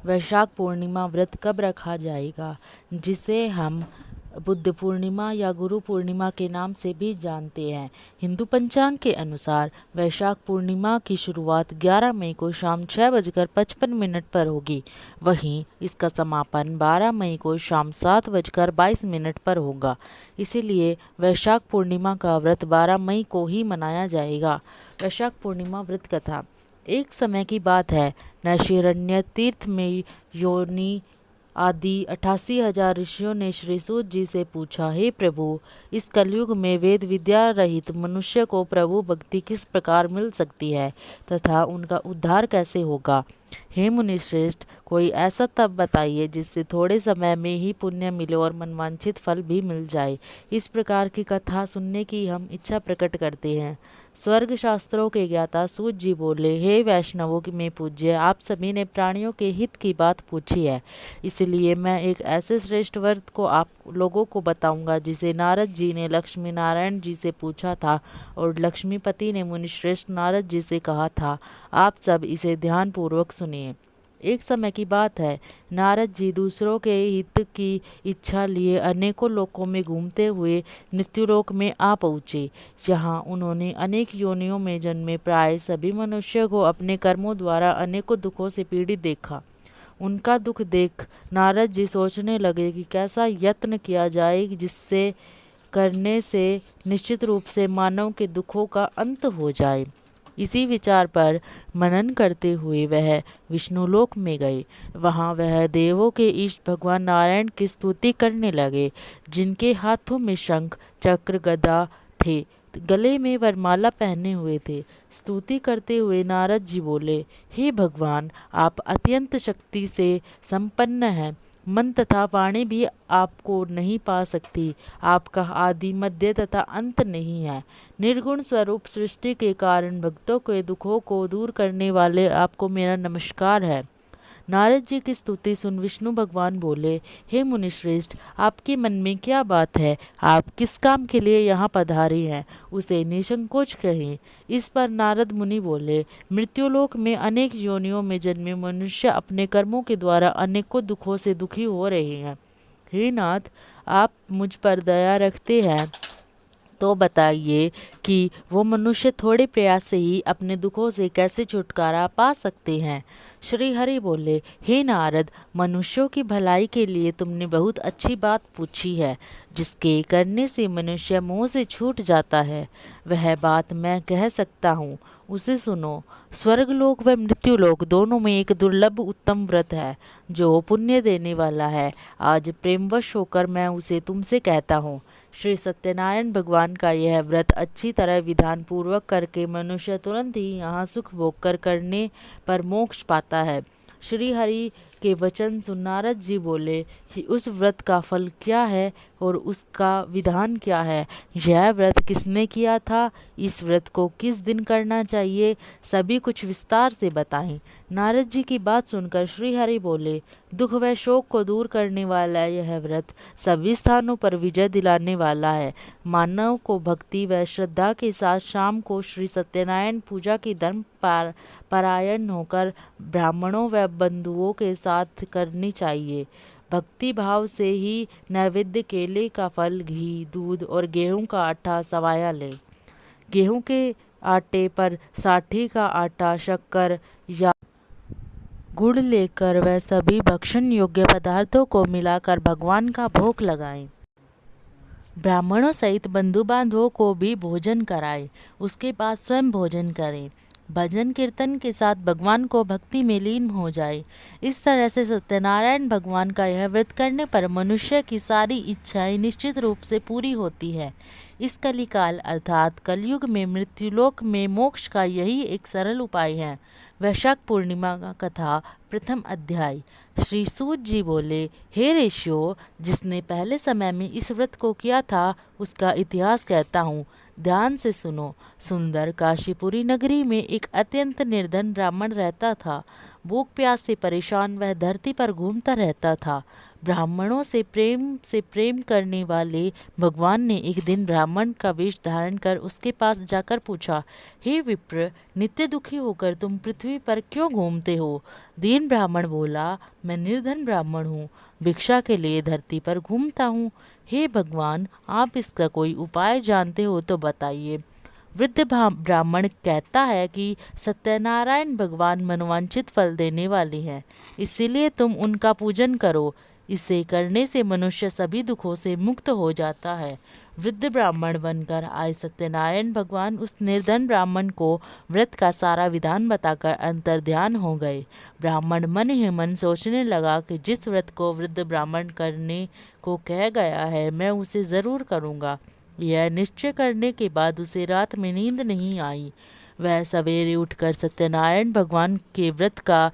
वैशाख पूर्णिमा व्रत कब रखा जाएगा, जिसे हम बुद्ध पूर्णिमा या गुरु पूर्णिमा के नाम से भी जानते हैं। हिंदू पंचांग के अनुसार वैशाख पूर्णिमा की शुरुआत 11 मई को शाम 6:55 पर होगी। वहीं इसका समापन 12 मई को शाम 7:22 पर होगा। इसीलिए वैशाख पूर्णिमा का व्रत 12 मई को ही मनाया जाएगा। वैशाख पूर्णिमा व्रत कथा। एक समय की बात है, नैशिरण्य तीर्थ में योनि आदि 88,000 ऋषियों ने श्री सूत जी से पूछा, हे प्रभु, इस कलयुग में वेद विद्या रहित मनुष्य को प्रभु भक्ति किस प्रकार मिल सकती है तथा उनका उद्धार कैसे होगा। हे मुनि श्रेष्ठ, कोई ऐसा तप बताइए जिससे थोड़े समय में ही पुण्य मिले और मनवांछित फल भी मिल जाए। इस प्रकार की कथा सुनने की हम इच्छा प्रकट करते हैं। स्वर्ग शास्त्रों के ज्ञाता सूत जी बोले, हे वैष्णवों में पूज्य, आप सभी ने प्राणियों के हित की बात पूछी है, इसलिए मैं एक ऐसे श्रेष्ठ व्रत को आप लोगों को बताऊंगा जिसे नारद जी ने लक्ष्मी नारायण जी से पूछा था और लक्ष्मीपति ने मुनिश्रेष्ठ नारद जी से कहा था। आप सब इसे ध्यान पूर्वक सुनिए। एक समय की बात है, नारद जी दूसरों के हित की इच्छा लिए अनेकों लोकों में घूमते हुए मृत्युलोक में आ पहुँचे। यहाँ उन्होंने अनेक योनियों में जन्मे प्राय सभी मनुष्यों को अपने कर्मों द्वारा अनेकों दुखों से पीड़ित देखा। उनका दुख देख नारद जी सोचने लगे कि कैसा यत्न किया जाए जिससे करने से निश्चित रूप से मानव के दुखों का अंत हो जाए। इसी विचार पर मनन करते हुए वह विष्णुलोक में गए। वहाँ वह देवों के इष्ट भगवान नारायण की स्तुति करने लगे, जिनके हाथों में शंख चक्र गदा थे, गले में वरमाला पहने हुए थे। स्तुति करते हुए नारद जी बोले, हे भगवान, आप अत्यंत शक्ति से संपन्न हैं। मन तथा वाणी भी आपको नहीं पा सकती। आपका आदि मध्य तथा अंत नहीं है। निर्गुण स्वरूप सृष्टि के कारण भक्तों के दुखों को दूर करने वाले आपको मेरा नमस्कार है। नारद जी की स्तुति सुन विष्णु भगवान बोले, हे मुनिश्रेष्ठ, आपके मन में क्या बात है? आप किस काम के लिए यहाँ पधारे हैं, उसे निसंकोच कहें। इस पर नारद मुनि बोले, मृत्युलोक में अनेक योनियों में जन्मे मनुष्य अपने कर्मों के द्वारा अनेकों दुखों से दुखी हो रहे हैं। हे नाथ, आप मुझ पर दया रखते हैं तो बताइए कि वो मनुष्य थोड़े प्रयास से ही अपने दुखों से कैसे छुटकारा पा सकते हैं। श्री हरि बोले, हे नारद, मनुष्यों की भलाई के लिए तुमने बहुत अच्छी बात पूछी है। जिसके करने से मनुष्य मोह से छूट जाता है, वह बात मैं कह सकता हूँ, उसे सुनो। स्वर्गलोक व मृत्युलोक दोनों में एक दुर्लभ उत्तम व्रत है जो पुण्य देने वाला है। आज प्रेमवश होकर मैं उसे तुमसे कहता हूँ। श्री सत्यनारायण भगवान का यह व्रत अच्छी तरह विधान पूर्वक करके मनुष्य तुरंत ही यहाँ सुख भोग कर करने पर मोक्ष पाता है। श्री हरि के वचन सुन नारद जी बोले कि उस व्रत का फल क्या है और उसका विधान क्या है। यह व्रत किसने किया था, इस व्रत को किस दिन करना चाहिए, सभी कुछ विस्तार से बताएं। नारद जी की बात सुनकर श्री हरि बोले, दुख व शोक को दूर करने वाला यह व्रत सभी स्थानों पर विजय दिलाने वाला है। मानव को भक्ति व श्रद्धा के साथ शाम को श्री सत्यनारायण पूजा की धर्म परायण होकर ब्राह्मणों व बंधुओं के साथ करनी चाहिए। भक्ति भाव से ही नैवेद्य केले का फल, घी, दूध और गेहूं का आटा सवाया ले। गेहूं के आटे पर साठी का आटा, शक्कर या गुड़ लेकर वह सभी भक्षण योग्य पदार्थों को मिलाकर भगवान का भोग लगाएं। ब्राह्मणों सहित बंधु बांधवों को भी भोजन कराएं। उसके बाद स्वयं भोजन करें। भजन कीर्तन के साथ भगवान को भक्ति में लीन हो जाए। इस तरह से सत्यनारायण भगवान का यह व्रत करने पर मनुष्य की सारी इच्छाएं निश्चित रूप से पूरी होती है। इस कलिकाल अर्थात कलयुग में मृत्युलोक में मोक्ष का यही एक सरल उपाय है। वैशाख पूर्णिमा का कथा प्रथम अध्याय। श्री सूत जी बोले, हे ऋषियों, जिसने पहले समय में इस व्रत को किया था उसका इतिहास कहता हूँ, ध्यान से सुनो। सुंदर काशीपुरी नगरी में एक अत्यंत निर्धन ब्राह्मण रहता था। भूख प्यास से परेशान वह धरती पर घूमता रहता था। ब्राह्मणों से प्रेम करने वाले भगवान ने एक दिन ब्राह्मण का वेश धारण कर उसके पास जाकर पूछा, हे विप्र, नित्य दुखी होकर तुम पृथ्वी पर क्यों घूमते हो? दीन ब्राह्मण बोला, मैं निर्धन ब्राह्मण हूँ, भिक्षा के लिए धरती पर घूमता हूँ। हे भगवान, आप इसका कोई उपाय जानते हो तो बताइए। वृद्ध ब्राह्मण कहता है कि सत्यनारायण भगवान मनोवांछित फल देने वाले हैं, इसीलिए तुम उनका पूजन करो। इसे करने से मनुष्य सभी दुखों से मुक्त हो जाता है। वृद्ध ब्राह्मण बनकर आए सत्यनारायण भगवान उस निर्धन ब्राह्मण को व्रत का सारा विधान बताकर अंतर्ध्यान हो गए। ब्राह्मण मन ही मन सोचने लगा कि जिस व्रत को वृद्ध ब्राह्मण करने को कह गया है, मैं उसे ज़रूर करूँगा। यह निश्चय करने के बाद उसे रात में नींद नहीं आई। वह सवेरे उठकर सत्यनारायण भगवान के व्रत का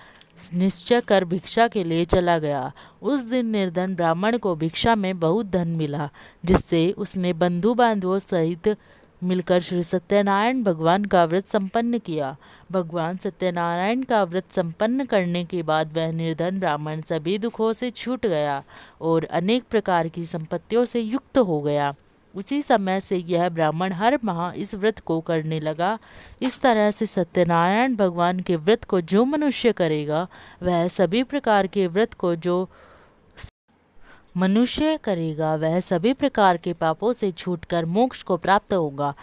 निश्चय कर भिक्षा के लिए चला गया। उस दिन निर्धन ब्राह्मण को भिक्षा में बहुत धन मिला, जिससे उसने बंधु बांधवों सहित मिलकर श्री सत्यनारायण भगवान का व्रत संपन्न किया। भगवान सत्यनारायण का व्रत संपन्न करने के बाद वह निर्धन ब्राह्मण सभी दुखों से छूट गया और अनेक प्रकार की संपत्तियों से युक्त हो गया। उसी समय से यह ब्राह्मण हर माह इस व्रत को करने लगा। इस तरह से सत्यनारायण भगवान के व्रत को जो मनुष्य करेगा, वह सभी प्रकार के व्रत को जो मनुष्य करेगा, वह सभी प्रकार के पापों से छूटकर मोक्ष को प्राप्त होगा।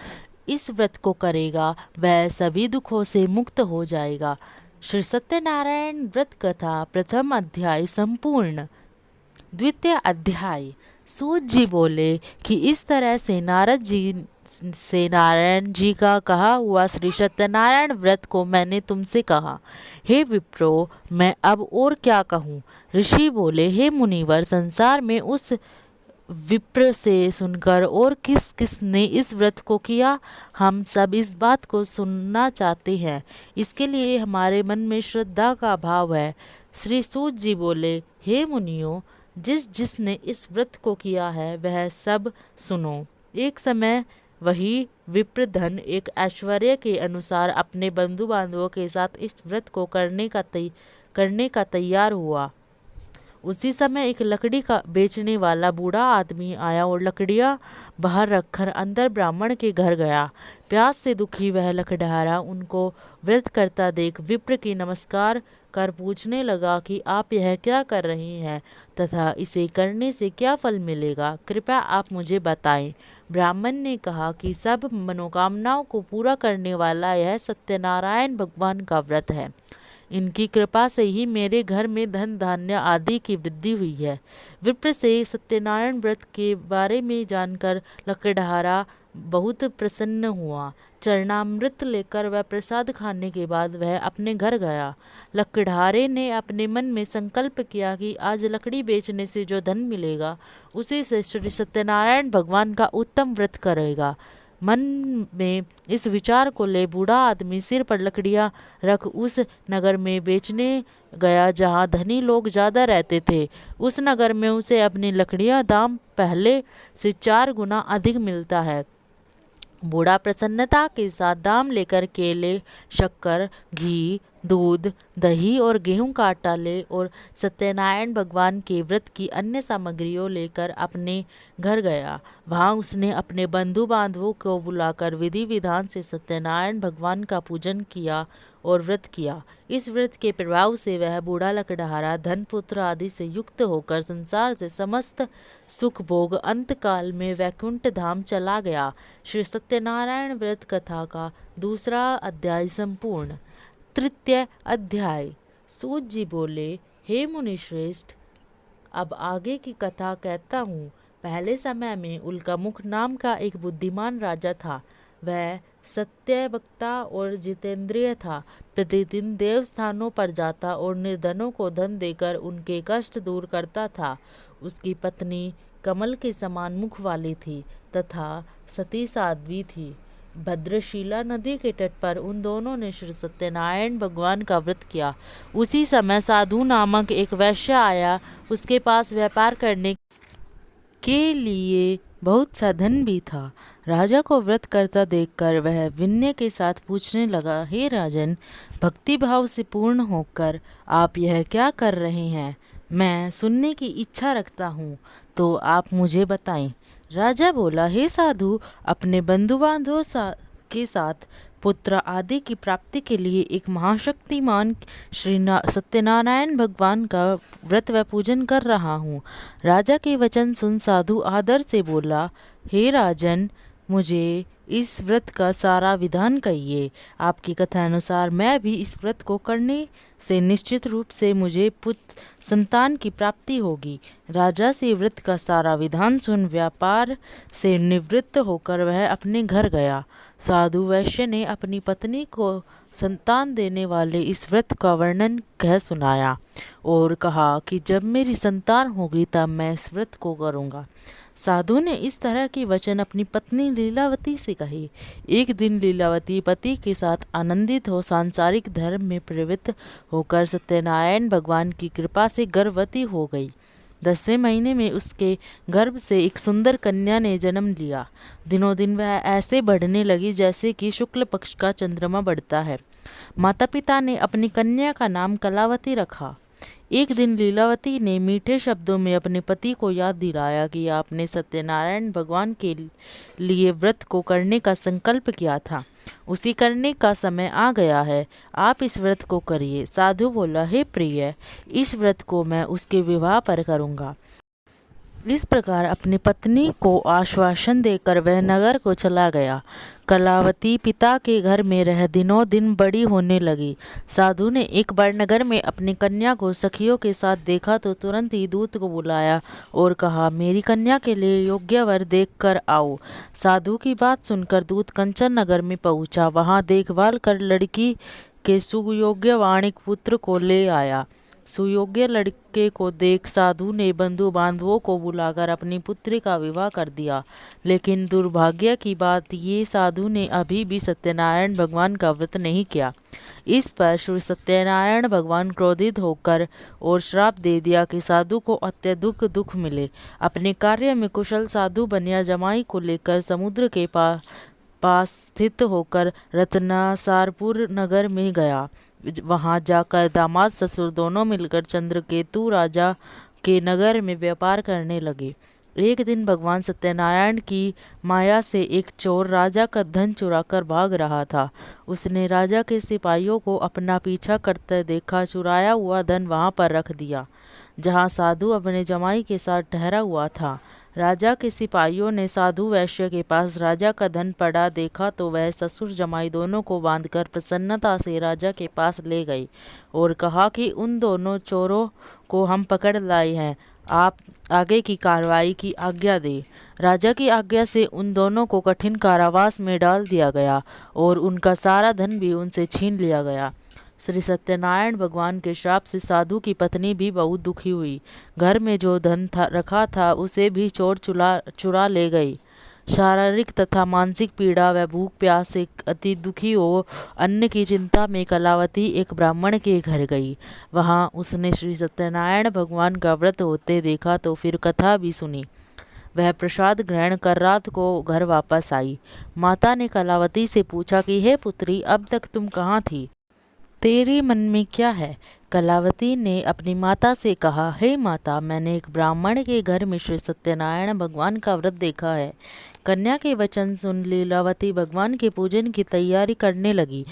इस व्रत को करेगा, वह सभी दुखों से मुक्त हो जाएगा। श्री सत्यनारायण व्रत कथा प्रथम अध्याय संपूर्ण। द्वितीय अध्याय। सूत जी बोले कि इस तरह से नारायण जी का कहा हुआ श्री सत्यनारायण व्रत को मैंने तुमसे कहा। हे विप्रो, मैं अब और क्या कहूँ? ऋषि बोले, हे मुनिवर, संसार में उस विप्र से सुनकर और किस किस ने इस व्रत को किया, हम सब इस बात को सुनना चाहते हैं। इसके लिए हमारे मन में श्रद्धा का भाव है। श्री सूत जी बोले, हे मुनियों, जिसने इस व्रत को किया है वह सब सुनो। एक समय वही विप्रधन एक ऐश्वर्य के अनुसार अपने बंधु बांधवों के साथ इस व्रत को करने का तैयार हुआ। उसी समय एक लकड़ी का बेचने वाला बूढ़ा आदमी आया और लकड़ियां बाहर रखकर अंदर ब्राह्मण के घर गया। प्यास से दुखी वह लकड़हारा उनको व्रत करता देख विप्र की नमस्कार कर पूछने लगा कि आप यह क्या कर रहे हैं तथा इसे करने से क्या फल मिलेगा, कृपया आप मुझे बताएं। ब्राह्मण ने कहा कि सब मनोकामनाओं को पूरा करने वाला यह सत्यनारायण भगवान का व्रत है। इनकी कृपा से ही मेरे घर में धन धान्य आदि की वृद्धि हुई है। विप्र से सत्यनारायण व्रत के बारे में जानकर लकड़हारा बहुत प्रसन्न हुआ। चरणामृत लेकर वह प्रसाद खाने के बाद वह अपने घर गया। लकड़हारे ने अपने मन में संकल्प किया कि आज लकड़ी बेचने से जो धन मिलेगा उसी से श्री सत्यनारायण भगवान का उत्तम व्रत करेगा। मन में इस विचार को ले बूढ़ा आदमी सिर पर लकड़ियां रख उस नगर में बेचने गया जहां धनी लोग ज़्यादा रहते थे। उस नगर में उसे अपनी लकड़ियां दाम पहले से 4 गुना अधिक मिलता है। बूढ़ा प्रसन्नता के साथ दाम लेकर केले, शक्कर, घी, दूध, दही और गेहूं का आटा ले और सत्यनारायण भगवान के व्रत की अन्य सामग्रियों लेकर अपने घर गया। वहां उसने अपने बंधु बांधवों को बुलाकर विधि विधान से सत्यनारायण भगवान का पूजन किया और व्रत किया। इस व्रत के प्रभाव से वह बूढ़ा लकड़हारा धन पुत्र आदि से युक्त होकर संसार से समस्त सुख भोग अंत काल में वैकुंठ धाम चला गया। श्री सत्यनारायण व्रत कथा का दूसरा अध्याय संपूर्ण। तृतीय अध्याय। सूत जी बोले, हे मुनिश्रेष्ठ, अब आगे की कथा कहता हूँ। पहले समय में उल्कामुख नाम का एक बुद्धिमान राजा था। वह सत्य वक्ता और जितेंद्रिय था। प्रतिदिन देव स्थानों पर जाता और निर्धनों को धन देकर उनके कष्ट दूर करता था। उसकी पत्नी कमल के समान मुख वाली थी तथा सती साध्वी थी। भद्रशिला नदी के तट पर उन दोनों ने श्री सत्यनारायण भगवान का व्रत किया। उसी समय साधु नामक एक वैश्य आया। उसके पास व्यापार करने के लिए बहुत सा धन भी था। राजा को व्रत करता देखकर वह विनय के साथ पूछने लगा, हे राजन, भक्ति भाव से पूर्ण होकर आप यह क्या कर रहे हैं? मैं सुनने की इच्छा रखता हूँ, तो आप मुझे बताएं। राजा बोला, हे साधु, अपने बंधु बांधवों के साथ पुत्र आदि की प्राप्ति के लिए एक महाशक्तिमान सत्यनारायण भगवान का व्रत व पूजन कर रहा हूँ। राजा के वचन सुन साधु आदर से बोला, हे राजन, मुझे इस व्रत का सारा विधान कहिए। आपकी कथा अनुसार मैं भी इस व्रत को करने से निश्चित रूप से मुझे पुत्र संतान की प्राप्ति होगी। राजा से व्रत का सारा विधान सुन व्यापार से निवृत्त होकर वह अपने घर गया। साधु वैश्य ने अपनी पत्नी को संतान देने वाले इस व्रत का वर्णन कह सुनाया और कहा कि जब मेरी संतान होगी तब मैं इस व्रत को करूँगा। साधु ने इस तरह की वचन अपनी पत्नी लीलावती से कही। एक दिन लीलावती पति के साथ आनंदित हो सांसारिक धर्म में प्रवृत्त होकर सत्यनारायण भगवान की कृपा से गर्भवती हो गई। 10वें महीने में उसके गर्भ से एक सुंदर कन्या ने जन्म लिया। दिनों दिन वह ऐसे बढ़ने लगी जैसे कि शुक्ल पक्ष का चंद्रमा बढ़ता है। माता पिता ने अपनी कन्या का नाम कलावती रखा। एक दिन लीलावती ने मीठे शब्दों में अपने पति को याद दिलाया कि आपने सत्यनारायण भगवान के लिए व्रत को करने का संकल्प किया था, उसी करने का समय आ गया है। आप इस व्रत को करिए। साधु बोला, हे प्रिय, इस व्रत को मैं उसके विवाह पर करूँगा। इस प्रकार अपनी पत्नी को आश्वासन देकर वह नगर को चला गया। कलावती पिता के घर में रह दिनों दिन बड़ी होने लगी। साधु ने एक बार नगर में अपनी कन्या को सखियों के साथ देखा तो तुरंत ही दूत को बुलाया और कहा, मेरी कन्या के लिए योग्य वर देख कर आओ। साधु की बात सुनकर दूत कंचन नगर में पहुंचा। वहां देखभाल कर लड़की के सुयोग्य वाणिक पुत्र को ले आया। सुयोग्य लड़के को देख साधु ने बंधु बांधवों को बुलाकर अपनी पुत्री का विवाह कर दिया। लेकिन दुर्भाग्य की बात ये, साधु ने अभी भी सत्यनारायण भगवान का व्रत नहीं किया। इस पर श्री सत्यनारायण भगवान क्रोधित होकर और श्राप दे दिया कि साधु को अत्यधिक दुख मिले। अपने कार्य में कुशल साधु बनिया जमाई को लेकर समुद्र के पास स्थित होकर रत्नासारपुर नगर में गया। वहां जाकर दामाद ससुर दोनों मिलकर चंद्रकेतु राजा के नगर में व्यापार करने लगे। एक दिन भगवान सत्यनारायण की माया से एक चोर राजा का धन चुराकर भाग रहा था। उसने राजा के सिपाहियों को अपना पीछा करते देखा। चुराया हुआ धन वहां पर रख दिया जहां साधु अपने जमाई के साथ ठहरा हुआ था। राजा के सिपाहियों ने साधु वैश्य के पास राजा का धन पड़ा देखा तो वह ससुर जमाई दोनों को बांधकर प्रसन्नता से राजा के पास ले गई और कहा कि उन दोनों चोरों को हम पकड़ लाए हैं, आप आगे की कार्रवाई की आज्ञा दे। राजा की आज्ञा से उन दोनों को कठिन कारावास में डाल दिया गया और उनका सारा धन भी उनसे छीन लिया गया। श्री सत्यनारायण भगवान के श्राप से साधु की पत्नी भी बहुत दुखी हुई। घर में जो धन रखा था उसे भी चोर चुरा ले गई। शारीरिक तथा मानसिक पीड़ा व भूख प्यास से अति दुखी हो अन्न की चिंता में कलावती एक ब्राह्मण के घर गई। वहां उसने श्री सत्यनारायण भगवान का व्रत होते देखा तो फिर कथा भी सुनी। वह प्रसाद ग्रहण कर रात को घर वापस आई। माता ने कलावती से पूछा कि हे पुत्री, अब तक तुम कहाँ थी? तेरे मन में क्या है? कलावती ने अपनी माता से कहा, हे माता, मैंने एक ब्राह्मण के घर में श्री सत्यनारायण भगवान का व्रत देखा है। कन्या के वचन सुन लीलावती भगवान के पूजन की तैयारी करने लगी।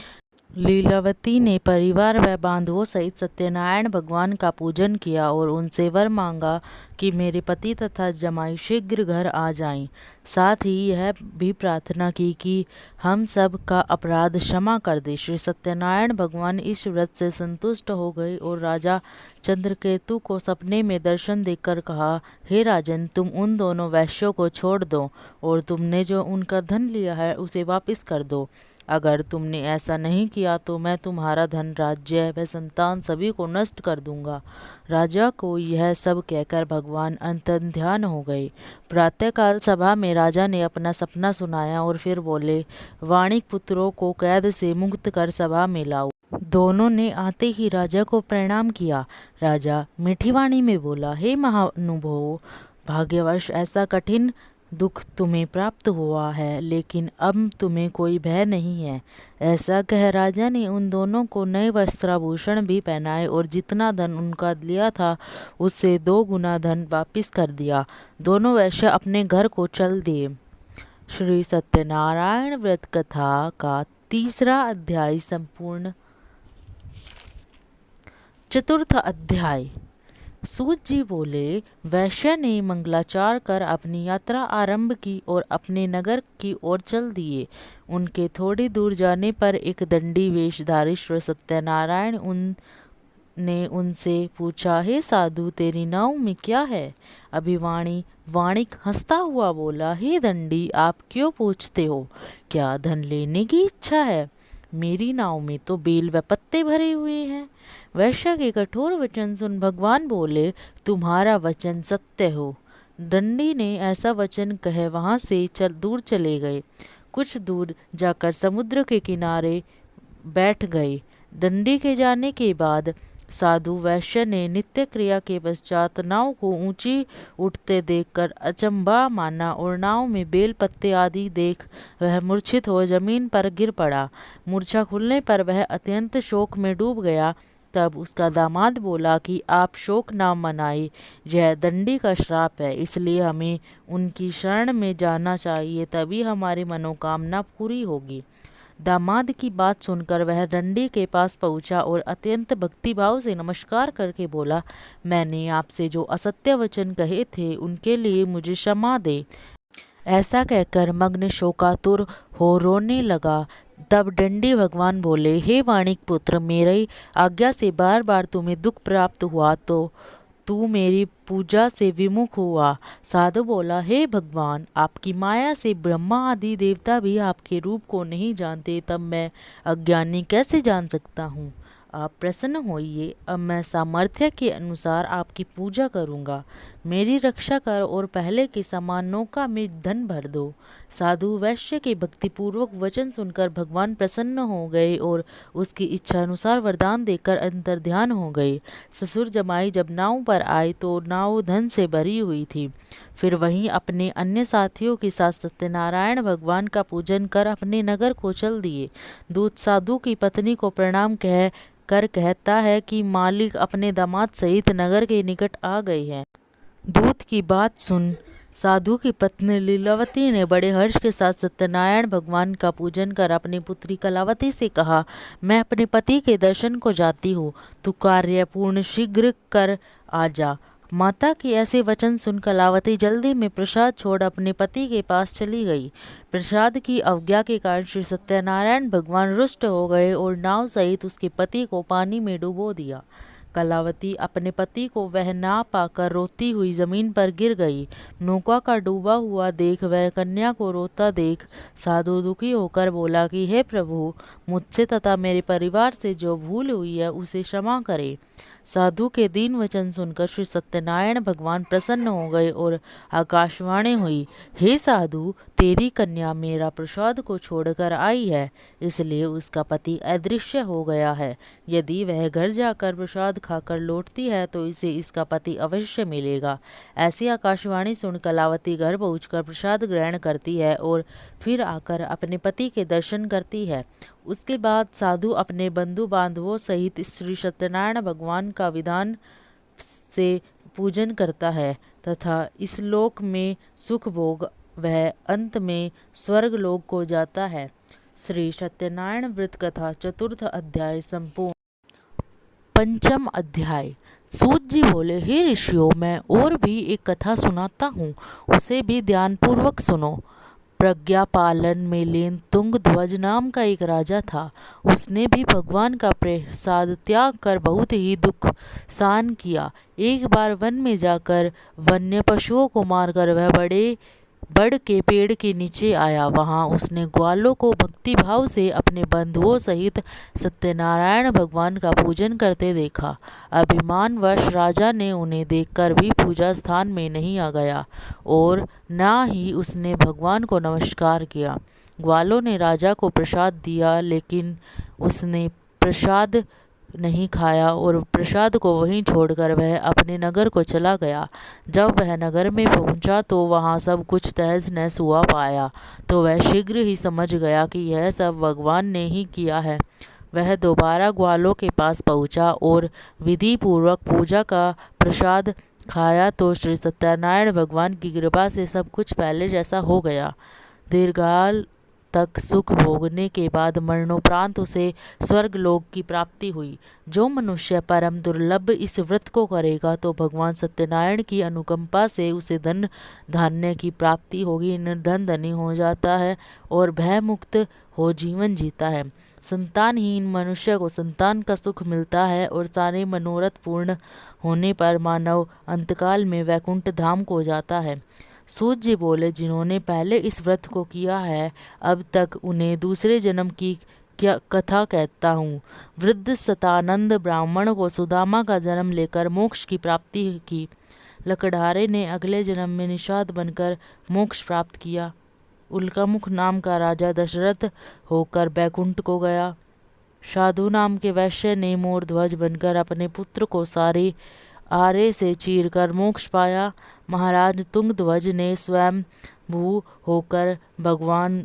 लीलावती ने परिवार व बांधवों सहित सत्यनारायण भगवान का पूजन किया और उनसे वर मांगा कि मेरे पति तथा जमाई शीघ्र घर आ जाएं। साथ ही यह भी प्रार्थना की कि हम सब का अपराध क्षमा कर दे। श्री सत्यनारायण भगवान इस व्रत से संतुष्ट हो गए और राजा चंद्रकेतु को सपने में दर्शन देकर कहा, हे राजन, तुम उन दोनों वैश्यों को छोड़ दो और तुमने जो उनका धन लिया है उसे वापस कर दो। अगर तुमने ऐसा नहीं किया तो मैं तुम्हारा धन, राज्य व संतान सभी को नष्ट कर दूंगा। राजा को यह सब कहकर भगवान अंतर्ध्यान हो गए। प्रातःकाल सभा में राजा ने अपना सपना सुनाया और फिर बोले, वाणिक पुत्रों को कैद से मुक्त कर सभा में लाओ। दोनों ने आते ही राजा को प्रणाम किया। राजा मीठी वाणी में बोला, हे महानुभाव, भाग्यवश ऐसा कठिन दुख तुम्हें प्राप्त हुआ है, लेकिन अब तुम्हें कोई भय नहीं है। ऐसा कह राजा ने उन दोनों को नए वस्त्राभूषण भी पहनाए और जितना धन उनका लिया था उससे 2 गुना धन वापिस कर दिया। दोनों वैश्य अपने घर को चल दिए। श्री सत्यनारायण व्रत कथा का 3रा अध्याय संपूर्ण। 4था अध्याय। सूत जी बोले, वैश्य ने मंगलाचार कर अपनी यात्रा आरंभ की और अपने नगर की ओर चल दिए। उनके थोड़ी दूर जाने पर एक दंडी वेशधारी श्री सत्यनारायण ने उनसे पूछा, हे साधु, तेरी नाव में क्या है? अभिवाणी वाणिक हंसता हुआ बोला, हे दंडी, आप क्यों पूछते हो? क्या धन लेने की इच्छा है? मेरी नाव में तो बेल व पत्ते भरे हुए हैं। वैश्य के कठोर वचन सुन भगवान बोले, तुम्हारा वचन सत्य हो। दंडी ने ऐसा वचन कहे वहां से दूर चले गए। कुछ दूर जाकर समुद्र के किनारे बैठ गए। दंडी के जाने के बाद साधु वैश्य ने नित्य क्रिया के पश्चात नाव को ऊंची उठते देखकर अचंभा माना और नाव में बेल पत्ते आदि देख वह मूर्छित हो जमीन पर गिर पड़ा। मूर्छा खुलने पर वह अत्यंत शोक में डूब गया। तब उसका दामाद बोला कि आप शोक ना मनाइए, यह दंडी का श्राप है, इसलिए हमें उनकी शरण में जाना चाहिए, तभी हमारी मनोकामना पूरी होगी। दामाद की बात सुनकर वह दंडी के पास पहुंचा और अत्यंत भक्तिभाव से नमस्कार करके बोला, मैंने आपसे जो असत्य वचन कहे थे उनके लिए मुझे क्षमा दे। ऐसा कहकर मग्न शोकातुर हो रोने लगा। तब दंडी भगवान बोले, हे वाणिक पुत्र, मेरी आज्ञा से बार बार तुम्हें दुख प्राप्त हुआ तो तू मेरी पूजा से विमुख हुआ। साधु बोला, हे भगवान, आपकी माया से ब्रह्मा आदि देवता भी आपके रूप को नहीं जानते, तब मैं अज्ञानी कैसे जान सकता हूँ? आप प्रसन्न होइए, अब मैं सामर्थ्य के अनुसार आपकी पूजा करूँगा। मेरी रक्षा कर और पहले के समान नौका में धन भर दो। साधु वैश्य के भक्तिपूर्वक वचन सुनकर भगवान प्रसन्न हो गए और उसकी इच्छा अनुसार वरदान देकर अंतर्ध्यान हो गए। ससुर जमाई जब नाव पर आए तो नाव धन से भरी हुई थी। फिर वहीं अपने अन्य साथियों के साथ सत्यनारायण भगवान का पूजन कर अपने नगर को चल दिए। दूत साधु की पत्नी को प्रणाम कर कहता है कि मालिक अपने दामाद सहित नगर के निकट आ गए हैं। दूत की बात सुन साधु की पत्नी लीलावती ने बड़े हर्ष के साथ सत्यनारायण भगवान का पूजन कर अपनी पुत्री कलावती से कहा, मैं अपने पति के दर्शन को जाती हूँ, तू कार्य पूर्ण शीघ्र कर आ जा। माता की ऐसे वचन सुन कलावती जल्दी में प्रसाद छोड़ अपने पति के पास चली गई। प्रसाद की अवज्ञा के कारण श्री सत्यनारायण भगवान रुष्ट हो गए और नाव सहित उसके पति को पानी में डुबो दिया। कलावती अपने पति को वह ना पाकर रोती हुई जमीन पर गिर गई। नौका का डूबा हुआ देख वह कन्या को रोता देख साधु दुखी होकर बोला कि हे प्रभु, मुझसे तथा मेरे परिवार से जो भूल हुई है उसे क्षमा करे। साधु के दीन वचन सुनकर श्री सत्यनारायण भगवान प्रसन्न हो गए और आकाशवाणी हुई, हे साधु, तेरी कन्या मेरा प्रसाद को छोड़कर आई है, इसलिए उसका पति अदृश्य हो गया है। यदि वह घर जाकर प्रसाद खाकर लौटती है तो इसे इसका पति अवश्य मिलेगा। ऐसी आकाशवाणी सुन कलावती घर पहुंचकर प्रसाद ग्रहण करती है और फिर आकर अपने पति के दर्शन करती है। उसके बाद साधु अपने बंधु बांधवों सहित श्री सत्यनारायण भगवान का विधान से पूजन करता है तथा इस लोक में सुख भोग वह अंत में स्वर्ग लोक को जाता है। श्री सत्यनारायण व्रत कथा 4th अध्याय संपूर्ण। 5म अध्याय। सूत जी बोले, हे ऋषियों, मैं और भी एक कथा सुनाता हूँ, उसे भी ध्यानपूर्वक सुनो। प्रज्ञा पालन में लीन तुंगध्वज नाम का एक राजा था। उसने भी भगवान का प्रसाद त्याग कर बहुत ही दुख सहन किया। एक बार वन में जाकर वन्य पशुओं को मारकर वह बड़ के पेड़ के नीचे आया। वहां उसने ग्वालों को भक्ति भाव से अपने बंधुओं सहित सत्यनारायण भगवान का पूजन करते देखा। अभिमानवश राजा ने उन्हें देखकर भी पूजा स्थान में नहीं आ गया और ना ही उसने भगवान को नमस्कार किया। ग्वालों ने राजा को प्रसाद दिया, लेकिन उसने प्रसाद नहीं खाया और प्रसाद को वहीं छोड़कर वह अपने नगर को चला गया। जब वह नगर में पहुंचा तो वहां सब कुछ तहस नहस हुआ पाया, तो वह शीघ्र ही समझ गया कि यह सब भगवान ने ही किया है। वह दोबारा ग्वालों के पास पहुंचा और विधि पूर्वक पूजा का प्रसाद खाया तो श्री सत्यनारायण भगवान की कृपा से सब कुछ पहले जैसा हो गया। दीर्घकाल तक सुख भोगने के बाद मरणोपरांत उसे स्वर्गलोक की प्राप्ति हुई। जो मनुष्य परम दुर्लभ इस व्रत को करेगा तो भगवान सत्यनारायण की अनुकंपा से उसे धन धान्य की प्राप्ति होगी, निर्धन धनी हो जाता है और भय मुक्त हो जीवन जीता है। संतानहीन मनुष्य को संतान का सुख मिलता है और सारे मनोरथ पूर्ण होने पर मानव अंतकाल में वैकुंठ धाम को जाता है। सूत जी बोले, जिन्होंने पहले इस व्रत को किया है अब तक उन्हें दूसरे जन्म की क्या कथा कहता हूँ। वृद्ध सतानंद ब्राह्मण को सुदामा का जन्म लेकर मोक्ष की प्राप्ति की। लकड़हारे ने अगले जन्म में निषाद बनकर मोक्ष प्राप्त किया। उल्कामुख नाम का राजा दशरथ होकर बैकुंठ को गया। साधु नाम के वैश्य ने मोर ध्वज बनकर अपने पुत्र को सारे आरे से चीरकर मोक्ष पाया। महाराज तुंगध्वज ने स्वयं भू होकर भगवान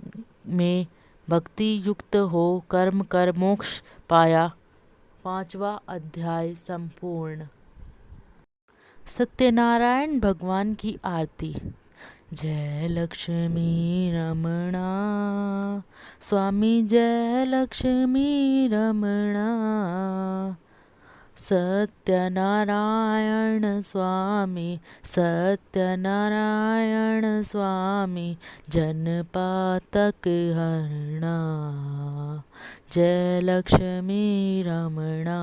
में भक्ति युक्त हो कर्म कर मोक्ष पाया। 5वां अध्याय संपूर्ण। सत्यनारायण भगवान की आरती। जय लक्ष्मी रमणा स्वामी, जय लक्ष्मी रमणा। सत्यनारायण स्वामी, सत्यनारायण स्वामी, जनपातक हरणा। जय लक्ष्मी रमणा।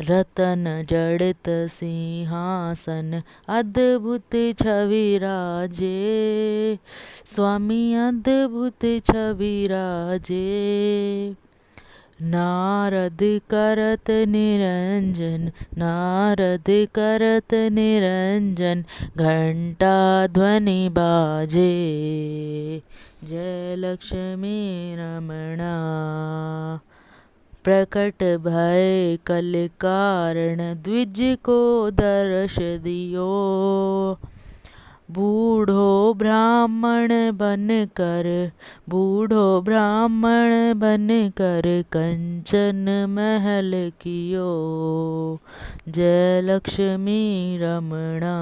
रतन जड़ित सिंहासन, अद्भुत छवि राजे, स्वामी अद्भुत छवि राजे। नारद करत निरंजन, नारद करत निरंजन, घंटा ध्वनि बाजे। जय लक्ष्मी रमणा। प्रकट भय कल कारण, द्विज को दर्श दियो। बूढ़ो ब्राह्मण बनकर, बूढ़ो ब्राह्मण बनकर, कंचन महल कियो। जय लक्ष्मी रमणा।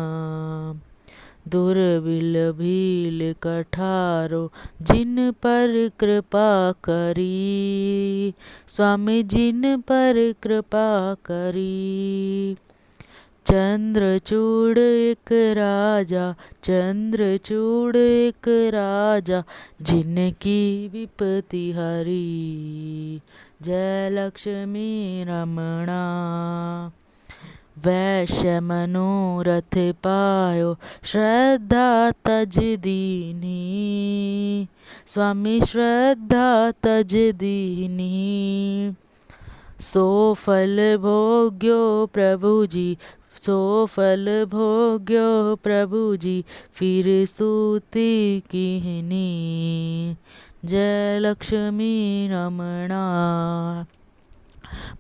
दुर्बिल भील कठारो, जिन पर कृपा करी, स्वामी जिन पर कृपा करी। चंद्रचूड़ एक राजा, चंद्रचूड़ एक राजा, जिनकी विपत्ति हरी। जय लक्ष्मी रमणा। वैश्य मनोरथ पायो, श्रद्धा तज दीनी, स्वामी श्रद्धा तज दीनी। सो फल भोग्यो प्रभु जी, सो फल भोग्यो प्रभु जी, फिर स्तुति कीन्ही। जय लक्ष्मी रमणा।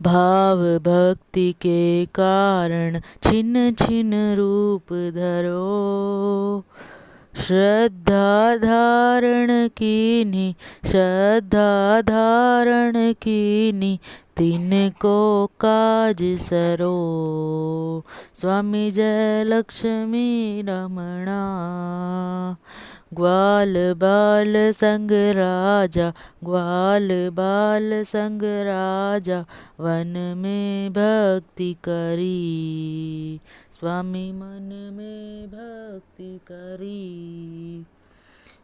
भाव भक्ति के कारण छिन छिन रूप धरो। श्रद्धा धारण कीन्ही, श्रद्धा धारण कीन्ही, तिनको काज सरो। स्वामी जय लक्ष्मी रमणा। ग्वाल बाल संग राजा, ग्वाल बाल संग राजा, वन में भक्ति करी। स्वामी मन में भक्ति करी।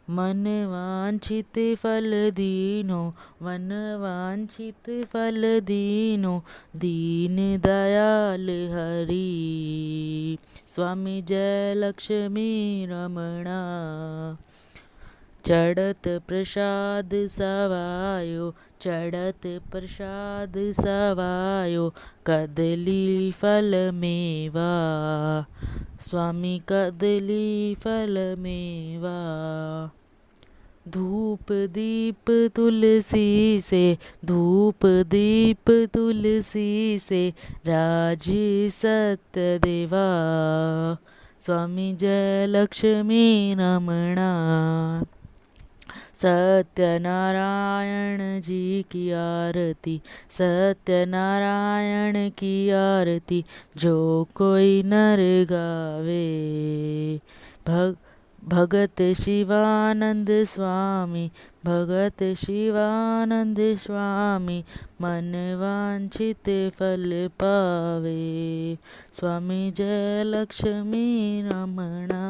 मन वांछित फल दीनो, मन वांछित फल दीनो, दीन दयाल हरि। स्वामी जय लक्ष्मी रमणा। चढ़त प्रसाद सवायो, चढ़त प्रसाद सवायो, कदली फल मेवा। स्वामी कदली फल मेवा। धूप दीप तुलसी से, धूप दीप तुलसी से, राजी सत्यदेवा। स्वामी जय लक्ष्मी रमणा। सत्यनारायण जी की आरती, सत्यनारायण की आरती, जो कोई नर गावे। भगत शिवानंद स्वामी, भगत शिवानंद स्वामी, मन वांछित फल पावे। स्वामी जय लक्ष्मी रमणा।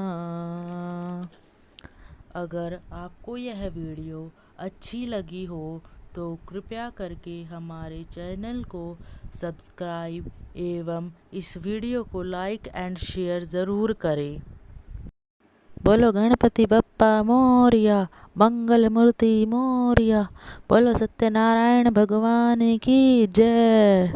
अगर आपको यह वीडियो अच्छी लगी हो तो कृपया करके हमारे चैनल को सब्सक्राइब एवं इस वीडियो को लाइक एंड शेयर ज़रूर करें। बोलो गणपति बप्पा मोरिया, मंगल मूर्ति मोरिया, बोलो सत्यनारायण भगवान की जय।